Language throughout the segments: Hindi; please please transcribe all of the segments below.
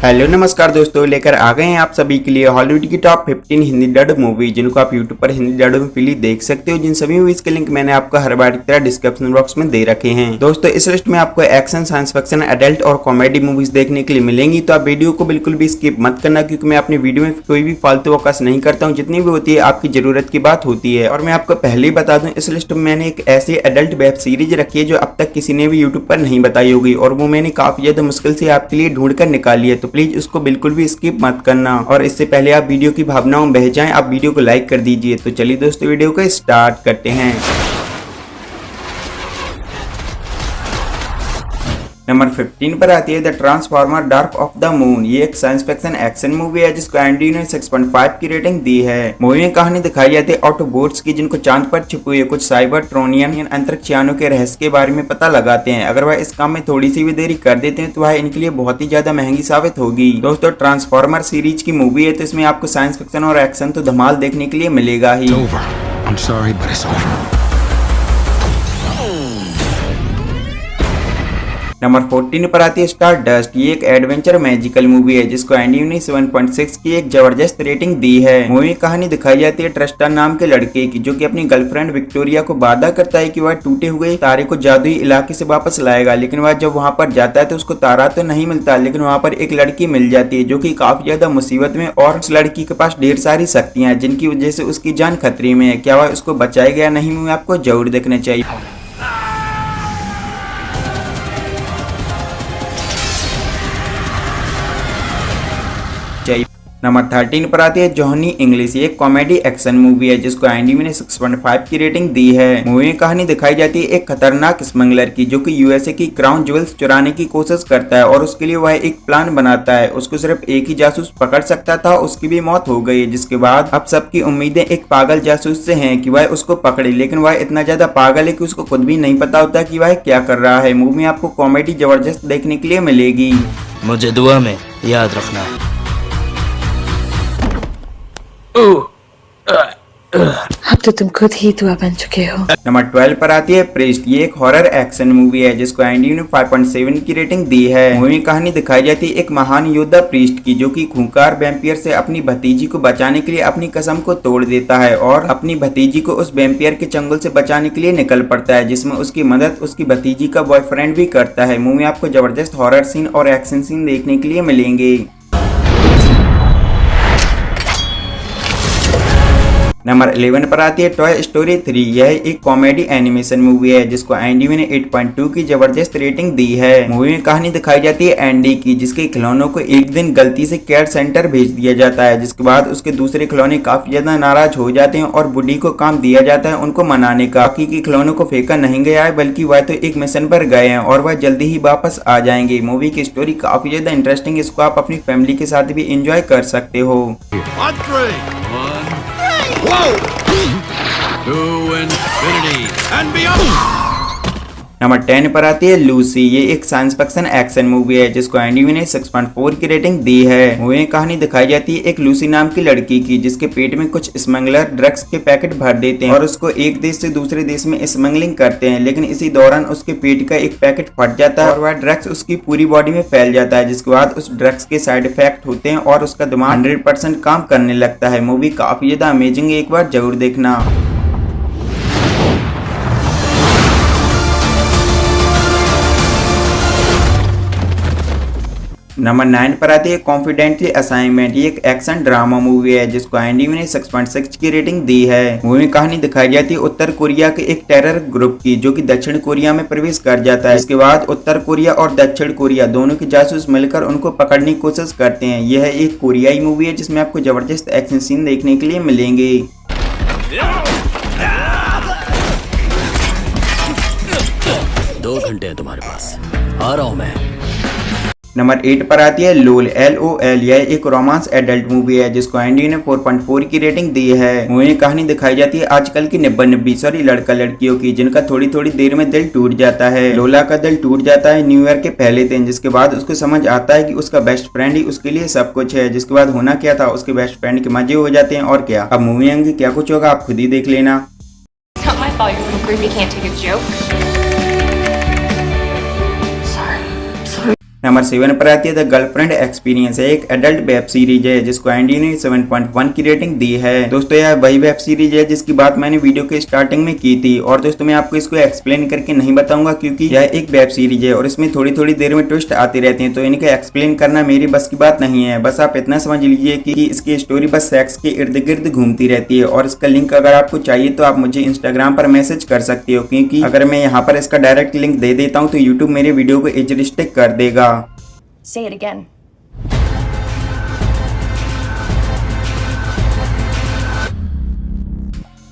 हेलो नमस्कार दोस्तों, लेकर आ गए हैं आप सभी के लिए हॉलीवुड की टॉप 15 हिंदी डब मूवी जिनको आप यूट्यूब पर हिंदी डब में फ्री देख सकते हो। जिन सभी मूवीज के लिंक मैंने आपको हर बार की तरह डिस्क्रिप्शन बॉक्स में दे रखे हैं। दोस्तों इस लिस्ट में आपको एक्शन, साइंस फिक्शन, एडल्ट और कॉमेडी मूवीज देखने के लिए मिलेंगी, तो आप वीडियो को बिल्कुल भी स्किप मत करना, क्योंकि मैं अपनी वीडियो में कोई भी फालतू अवकाश नहीं करता हूँ। जितनी भी होती है आपकी जरूरत की बात होती है। और मैं आपको पहले ही बता दूं, इस लिस्ट में मैंने एक ऐसी एडल्ट वेब सीरीज रखी है जो अब तक किसी ने भी यूट्यूब पर नहीं बताई होगी, और वो मैंने काफी ज्यादा मुश्किल से आपके लिए ढूंढ कर निकाली है। तो प्लीज उसको बिल्कुल भी स्किप मत करना। और इससे पहले आप वीडियो की भावनाओं में बह जाएं, आप वीडियो को लाइक कर दीजिए। तो चलिए दोस्तों वीडियो को स्टार्ट करते हैं। नंबर 15 पर आती है the transformer dark of the moon. ये एक साइंस फिक्शन एक्शन मूवी है जिसको एंडी ने 6.5 की रेटिंग दी है। मूवी में कहानी दिखाई जाती है ऑटोबोट्स की, जिनको चांद पर छिपे हुए कुछ साइबर ट्रोनियन अंतरिक्षयानों के रहस्य के बारे में पता लगाते हैं। अगर वह इस काम में थोड़ी सी भी देरी कर देते हैं तो वह इनके लिए बहुत ही ज्यादा महंगी साबित होगी। दोस्तों ट्रांसफॉर्मर सीरीज की मूवी है, तो इसमें आपको साइंस फिक्शन और एक्शन तो धमाल देखने के लिए मिलेगा ही। नंबर 14 पर आती है स्टार डस्ट। ये एक एडवेंचर मैजिकल मूवी है जिसको एंडी ने 7.6 की एक जबरदस्त रेटिंग दी है। मूवी में कहानी दिखाई जाती है ट्रस्टन नाम के लड़के की, जो कि अपनी गर्लफ्रेंड विक्टोरिया को वादा करता है कि वह टूटे हुए तारे को जादुई इलाके से वापस लाएगा। लेकिन वह जब वहां पर जाता है तो उसको तारा तो नहीं मिलता, लेकिन वहां पर एक लड़की मिल जाती है जो कि काफी ज्यादा मुसीबत में, और उस लड़की के पास ढेर सारी शक्तियां हैं जिनकी वजह से उसकी जान खतरे में है। क्या वह उसको बचाएगा या नहीं, मूवी आपको जरूर देखना चाहिए। नंबर 13 पर आती है जॉनी इंग्लिश। ये एक कॉमेडी एक्शन मूवी है जिसको एंडी ने 6.5 की रेटिंग दी है। मूवी में कहानी दिखाई जाती है एक खतरनाक स्मगलर की, जो कि यूएसए की क्राउन ज्वेल्स चुराने की कोशिश करता है, और उसके लिए वह एक प्लान बनाता है। उसको सिर्फ एक ही जासूस पकड़ सकता था, उसकी भी मौत हो गई। जिसके बाद अब सबकी उम्मीदें एक पागल जासूस से हैं कि वह उसको पकड़े, लेकिन वह इतना ज्यादा पागल है कि उसको खुद भी नहीं पता होता कि वह क्या कर रहा है। मूवी में आपको कॉमेडी जबरदस्त देखने के लिए मिलेगी। मुझे दुआ में याद रखना। अब तो तुम खुद ही दुआ बन चुके हो। नंबर 12 पर आती है प्रीस्ट। ये एक हॉरर एक्शन मूवी है जिसको एंडी ने 5.7 की रेटिंग दी है। मूवी में कहानी दिखाई जाती है एक महान योद्धा प्रीस्ट की, जो कि खूंखार वैम्पियर से अपनी भतीजी को बचाने के लिए अपनी कसम को तोड़ देता है और अपनी भतीजी को उस वैम्पियर के चंगुल से बचाने के लिए निकल पड़ता है, जिसमें उसकी मदद उसकी भतीजी का बॉयफ्रेंड भी करता है। मूवी में आपको जबरदस्त हॉरर सीन और एक्शन सीन देखने के लिए मिलेंगे। नंबर 11 पर आती है टॉय स्टोरी 3। यह एक कॉमेडी एनिमेशन मूवी है जिसको एंडी ने 8.2 की जबरदस्त रेटिंग दी है। मूवी में कहानी दिखाई जाती है एंडी की, जिसके खिलौनों को एक दिन गलती से केयर सेंटर भेज दिया जाता है। जिसके बाद उसके दूसरे खिलौने काफी ज्यादा नाराज हो जाते हैं और बुड्ढी को काम दिया जाता है उनको मनाने का। बाकी के खिलौनों को फेंका नहीं गया है, बल्कि वह तो एक मिशन पर गए हैं और वह जल्दी ही वापस आ जाएंगे। मूवी की स्टोरी काफी ज्यादा इंटरेस्टिंग है, इसको आप अपनी फैमिली के साथ भी एंजॉय कर सकते हो। नंबर 10 पर आती है लूसी। ये एक साइंस फिक्शन एक्शन मूवी है जिसको एंडी ने 6.4 की रेटिंग दी है। मूवी में कहानी दिखाई जाती है एक लूसी नाम की लड़की की, जिसके पेट में कुछ स्मगलर ड्रग्स के पैकेट भर देते हैं और उसको एक देश से दूसरे देश में स्मगलिंग करते हैं। लेकिन इसी दौरान उसके पेट का एक पैकेट फट जाता है और वह ड्रग्स उसकी पूरी बॉडी में फैल जाता है। जिसके बाद उस ड्रग्स के साइड इफेक्ट होते हैं और उसका दिमाग 100% काम करने लगता है। मूवी काफी ज्यादा अमेजिंग है, एक बार जरूर देखना। नंबर 9 पर आती है कॉन्फिडेंटली असाइनमेंट। ये एक एक्शन ड्रामा मूवी है जिसको एंडी ने 6.6 की रेटिंग दी है। मूवी में कहानी दिखाई जाती है उत्तर कोरिया के एक टेरर ग्रुप की, जो कि दक्षिण कोरिया में प्रवेश कर जाता है। इसके बाद उत्तर कोरिया और दक्षिण कोरिया दोनों के जासूस मिलकर उनको पकड़ने की कोशिश करते हैं। यह एक कोरियाई मूवी है जिसमें आपको जबरदस्त एक्शन सीन देखने के लिए मिलेंगे। 2 घंटे हैं तुम्हारे पास, आ रहा हूं मैं। नंबर 8 पर आती है लोल LOL। यह एक रोमांस एडल्ट मूवी है जिसको एंडी ने 4.4 की रेटिंग दी है। मूवी में कहानी दिखाई जाती है आजकल की लड़का लड़कियों की, जिनका थोड़ी थोड़ी देर में दिल टूट जाता है। लोला का दिल टूट जाता है न्यू ईयर के पहले दिन, जिसके बाद उसको समझ आता है कि उसका बेस्ट फ्रेंड ही उसके लिए सब कुछ है। जिसके बाद होना क्या था, उसके बेस्ट फ्रेंड के मजे हो जाते हैं। और क्या अब मूवी में क्या कुछ होगा आप खुद ही देख लेना। नंबर 7 पर आती है द गर्लफ्रेंड एक्सपीरियंस है, एक एडल्ट वेब सीरीज है जिसको एनडी ने 7.1 की रेटिंग दी है। दोस्तों यह वही वेब सीरीज है जिसकी बात मैंने वीडियो के स्टार्टिंग में की थी और दोस्तों मैं आपको इसको एक्सप्लेन करके नहीं बताऊंगा क्योंकि यह एक वेब सीरीज है और इसमें थोड़ी थोड़ी देर में ट्विस्ट आती रहती है, तो इनका एक्सप्लेन करना मेरी बस की बात नहीं है। बस आप इतना समझ लीजिए कि इसकी स्टोरी बस सेक्स के इर्द गिर्द घूमती रहती है और इसका लिंक अगर आपको चाहिए तो आप मुझे इंस्टाग्राम पर मैसेज कर सकते हो, क्योंकि अगर मैं यहाँ पर इसका डायरेक्ट लिंक दे देता हूँ तो यूट्यूब मेरे वीडियो को एज रिस्ट्रिक्ट कर देगा। Say it again.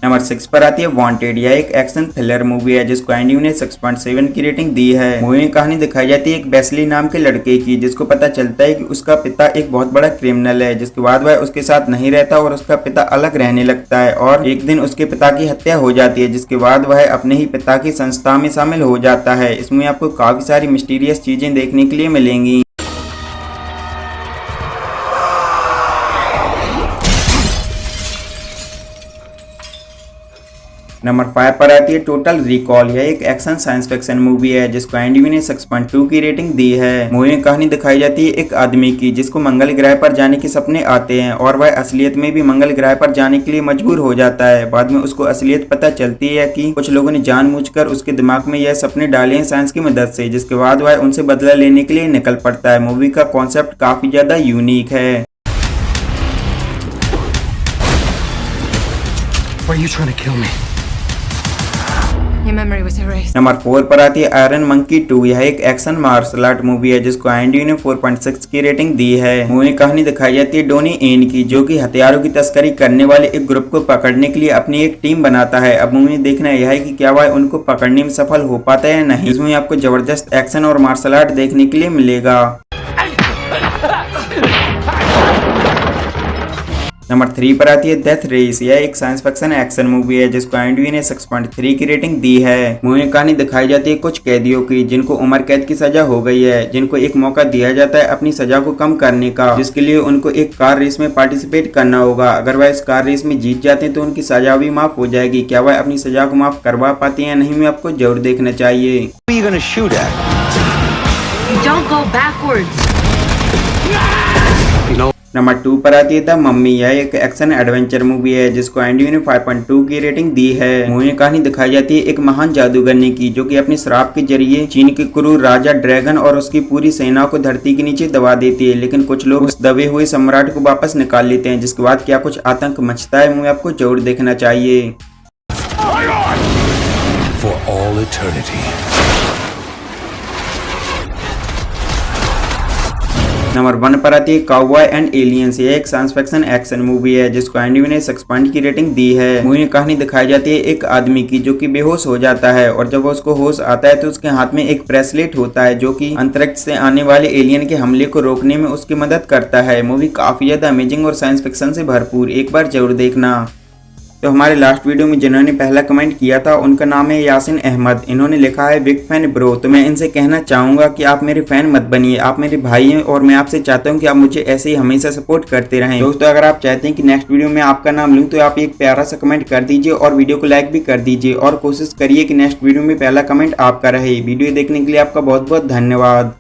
नंबर 6 पर आती है वांटेड, यह एक एक्शन थ्रिलर मूवी है जिसको एनडी ने 6.7 की रेटिंग दी है। मूवी में कहानी दिखाई जाती है एक वेस्ली नाम के लड़के की जिसको पता चलता है कि उसका पिता एक बहुत बड़ा क्रिमिनल है, जिसके बाद वह उसके साथ नहीं रहता और उसका पिता अलग रहने लगता है और एक दिन उसके पिता की हत्या हो जाती है, जिसके बाद वह अपने ही पिता की संस्था में शामिल हो जाता है। इसमें आपको काफी सारी मिस्टीरियस चीजें देखने के लिए मिलेंगी। नंबर 5 पर आती है टोटल रिकॉल, यह एक एक्शन साइंस फिक्शन मूवी है जिसको एनडी ने 6.2 की रेटिंग दी है। मूवी में कहानी दिखाई जाती है एक आदमी की जिसको मंगल ग्रह पर जाने के सपने आते हैं और वह असलियत में भी मंगल ग्रह पर जाने के लिए मजबूर हो जाता है। बाद में उसको असलियत पता चलती है कि कुछ लोगों ने जानबूझकर उसके दिमाग में यह सपने डाले हैं साइंस की मदद से, जिसके बाद वह उनसे बदला लेने के लिए निकल पड़ता है। मूवी का कॉन्सेप्ट काफी ज्यादा यूनिक है। Why are you trying to kill me? Your memory was erased. Number 4 पर आती है आयरन मंकी 2, यह एक एक्शन मार्शल आर्ट मूवी है जिसको एनडी ने 4.6 की रेटिंग दी है। मूवी में कहानी दिखाई जाती है डोनी एन की जो कि हथियारों की तस्करी करने वाले एक ग्रुप को पकड़ने के लिए अपनी एक टीम बनाता है। अब मूवी में देखना यह है कि क्या वह उनको पकड़ने में सफल हो पाता है या नहीं। इसमें आपको जबरदस्त एक्शन और मार्शल आर्ट देखने के लिए मिलेगा। नंबर 3 पर आती है डेथ रेस, यह एक साइंस फिक्शन एक्शन मूवी है जिसको एनडी ने 6.3 की रेटिंग दी है। मूवी में कहानी दिखाई जाती है कुछ कैदियों की जिनको उम्र कैद की सजा हो गई है, जिनको एक मौका दिया जाता है अपनी सजा को कम करने का, जिसके लिए उनको एक कार रेस में पार्टिसिपेट करना होगा। अगर वह इस कार रेस में जीत जाते हैं तो उनकी सजा भी माफ हो जाएगी। क्या वह अपनी सजा को माफ करवा पाते हैं या नहीं, में आपको जरूर देखना चाहिए। Who are you gonna shoot at? Don't go backwards. Number 2 पर आती है द मम्मी, यह एक एक्शन एडवेंचर मूवी है जिसको एनडी ने 5.2 की रेटिंग दी है। मूवी में कहानी दिखाई जाती है एक महान जादूगरनी की जो कि अपने श्राप के जरिए चीन के क्रूर राजा ड्रैगन और उसकी पूरी सेना को धरती के नीचे दबा देती है, लेकिन कुछ लोग उस दबे हुए सम्राट को वापस निकाल लेते हैं, जिसके बाद क्या कुछ आतंक मचता है। मूवी आपको जरूर देखना चाहिए। For all eternity. नंबर 1 पर आती है काउबॉय एंड एलियंस, यह एक साइंस फिक्शन एक्शन मूवी है जिसको एनडी ने 6 पॉइंट की रेटिंग दी है। मूवी में कहानी दिखाई जाती है एक आदमी की जो कि बेहोश हो जाता है और जब उसको होश आता है तो उसके हाथ में एक ब्रेसलेट होता है जो कि अंतरिक्ष से आने वाले एलियन के हमले को रोकने में उसकी मदद करता है। मूवी काफी ज्यादा अमेजिंग और साइंस फिक्शन से भरपूर, एक बार जरूर देखना। तो हमारे लास्ट वीडियो में जिन्होंने पहला कमेंट किया था उनका नाम है यासिन अहमद। इन्होंने लिखा है बिग फैन ब्रो। तो मैं इनसे कहना चाहूंगा कि आप मेरे फैन मत बनिए, आप मेरे भाई हैं और मैं आपसे चाहता हूं कि आप मुझे ऐसे ही हमेशा सपोर्ट करते रहें। दोस्तों अगर आप चाहते हैं कि नेक्स्ट वीडियो में आपका नाम लूं तो आप एक प्यारा सा कमेंट कर दीजिए और वीडियो को लाइक भी कर दीजिए और कोशिश करिए कि नेक्स्ट वीडियो में पहला कमेंट आपका रहे। वीडियो देखने के लिए आपका बहुत बहुत धन्यवाद।